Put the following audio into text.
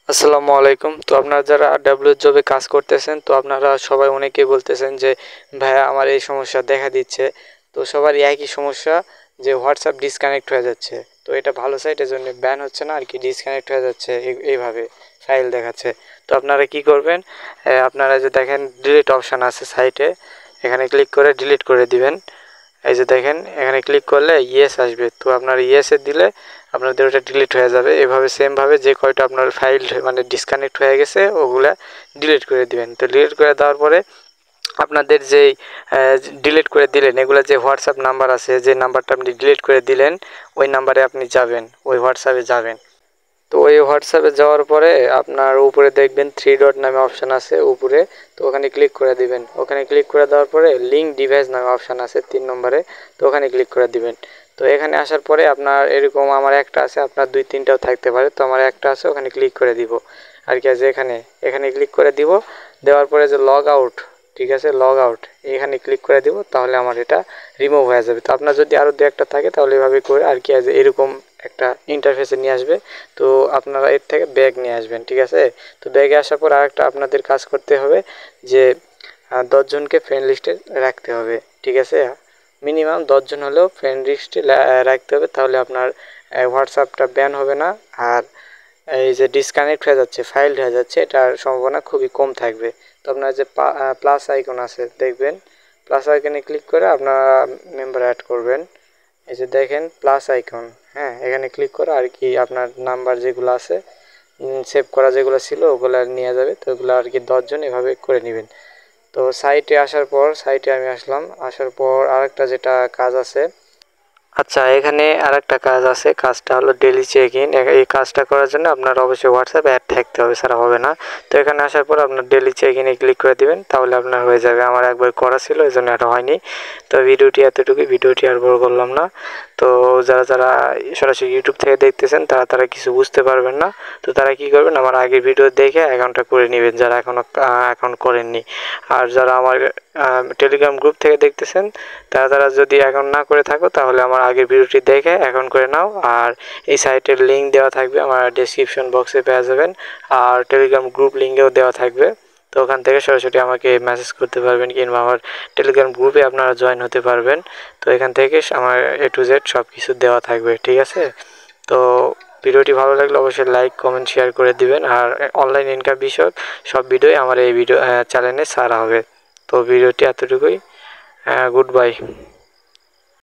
আসসালামু আলাইকুম। তো আপনারা যারা ডাব্লিউ জবে কাজ করতেছেন, তো আপনারা সবাই অনেকেই বলতেছেন যে ভাইয়া আমার এই সমস্যা দেখা দিচ্ছে। তো সবারই একই সমস্যা যে হোয়াটসঅ্যাপ ডিসকানেক্ট হয়ে যাচ্ছে। তো এটা ভালো সাইট, এজন্য ব্যান হচ্ছে না আর কি, ডিসকানেক্ট হয়ে যাচ্ছে এইভাবে ফাইল দেখাচ্ছে। তো আপনারা কি করবেন, আপনারা যে দেখেন ডিলিট অপশান আছে সাইটে, এখানে ক্লিক করে ডিলিট করে দিবেন। এই যে দেখেন এখানে ক্লিক করলে ইয়েস আসবে, তো আপনার ইয়েসে দিলে আপনাদের ওটা ডিলিট হয়ে যাবে। এভাবে সেমভাবে যে কয়টা আপনার ফাইল মানে ডিসকানেক্ট হয়ে গেছে ওগুলা ডিলিট করে দিবেন। তো ডিলিট করে দেওয়ার পরে আপনাদের যেই ডিলিট করে দিলেন এগুলো যে হোয়াটসঅ্যাপ নাম্বার আছে, যে নাম্বারটা আপনি ডিলিট করে দিলেন ওই নাম্বারে আপনি যাবেন, ওই হোয়াটসঅ্যাপে যাবেন। তো ওই হোয়াটসঅ্যাপে যাওয়ার পরে আপনার উপরে দেখবেন 3 ডট নামে অপশান আছে উপরে, তো ওখানে ক্লিক করে দিবেন। ওখানে ক্লিক করে দেওয়ার পরে লিঙ্ক ডিভাইস নামে অপশান আছে 3 নম্বরে, তো ওখানে ক্লিক করে দিবেন। তো এখানে আসার পরে আপনার এরকম আমার একটা আছে, আপনার 2-3টাও থাকতে পারে, তো আমার একটা আছে, ওখানে ক্লিক করে দিব আর কি। আছে এখানে এখানে ক্লিক করে দিব, দেওয়ার পরে যে লগ আউট, ঠিক আছে, লগ আউট এখানে ক্লিক করে দিব, তাহলে আমার এটা রিমুভ হয়ে যাবে। তো আপনার যদি আরও 2-1টা থাকে তাহলে এভাবে করে আর কি, আছে এরকম একটা ইন্টারফেসে নিয়ে আসবে। তো আপনারা এর থেকে ব্যাগ নিয়ে আসবেন, ঠিক আছে। তো ব্যাগে আসার পর আরেকটা আপনাদের কাজ করতে হবে যে 10 জনকে ফ্রেন্ড লিস্টে রাখতে হবে, ঠিক আছে। মিনিমাম 10 জন হলেও ফ্রেন্ড লিস্টে রাখতে হবে, তাহলে আপনার হোয়াটসঅ্যাপটা ব্যান হবে না। আর এই যে ডিসকানেক্ট হয়ে যাচ্ছে, ফাইল হয়ে যাচ্ছে, এটার সম্ভাবনা খুবই কম থাকবে। তো আপনার যে প্লাস আইকন আছে দেখবেন, প্লাস আইকনে ক্লিক করে আপনারা মেম্বার অ্যাড করবেন। এই যে দেখেন প্লাস আইকন, হ্যাঁ, এখানে ক্লিক করে আর কি আপনার নাম্বার যেগুলো আছে সেভ করা যেগুলো ছিল ওগুলো নিয়ে যাবে। তো ওগুলো আর কি 10 জন এভাবে করে নেবেন। তো সাইটে আসার পর, সাইটে আমি আসলাম, আসার পর আরেকটা যেটা কাজ আছে, আচ্ছা এখানে আরেকটা কাজ আছে, কাজটা হলো ডেলি চেক ইন। এই কাজটা করার জন্য আপনার অবশ্যই হোয়াটসঅ্যাপ অ্যাড থাকতে হবে, ছাড়া হবে না। তো এখানে আসার পর আপনার ডেলি চেক ইনে ক্লিক করে দিবেন, তাহলে আপনার হয়ে যাবে। আমার একবার করা ছিল এই জন্য এটা হয়নি। তো ভিডিওটি এতটুকুই, ভিডিওটি আর বড় করলাম না। তো যারা যারা সরাসরি ইউটিউব থেকে দেখতেছেন তারা তারা কিছু বুঝতে পারবেন না, তো তারা কি করবেন, আমার আগের ভিডিও দেখে অ্যাকাউন্টটা করে নেবেন যারা এখনও অ্যাকাউন্ট করেননি। আর যারা আমার টেলিগ্রাম গ্রুপ থেকে দেখতেছেন তারা তারা যদি অ্যাকাউন্ট না করে থাকো তাহলে আমার আগের ভিডিওটি দেখে অ্যাকাউন্ট করে নাও। আর এই সাইটের লিঙ্ক দেওয়া থাকবে আমার ডেসক্রিপশন বক্সে, পেয়ে যাবেন। আর টেলিগ্রাম গ্রুপ লিঙ্কেও দেওয়া থাকবে, তো ওখান থেকে সরাসরি আমাকে মেসেজ করতে পারবেন, কিংবা আমার টেলিগ্রাম গ্রুপে আপনারা জয়েন হতে পারবেন। তো এখান থেকে আমার A to Z সব কিছু দেওয়া থাকবে, ঠিক আছে। তো ভিডিওটি ভালো লাগলে অবশ্যই লাইক, কমেন্ট, শেয়ার করে দিবেন। আর অনলাইন ইনকাম বিষয়ক সব ভিডিওই আমার এই ভিডিও চ্যানেলে ছাড়া হবে। তো ভিডিওটি এতটুকুই, গুড বাই।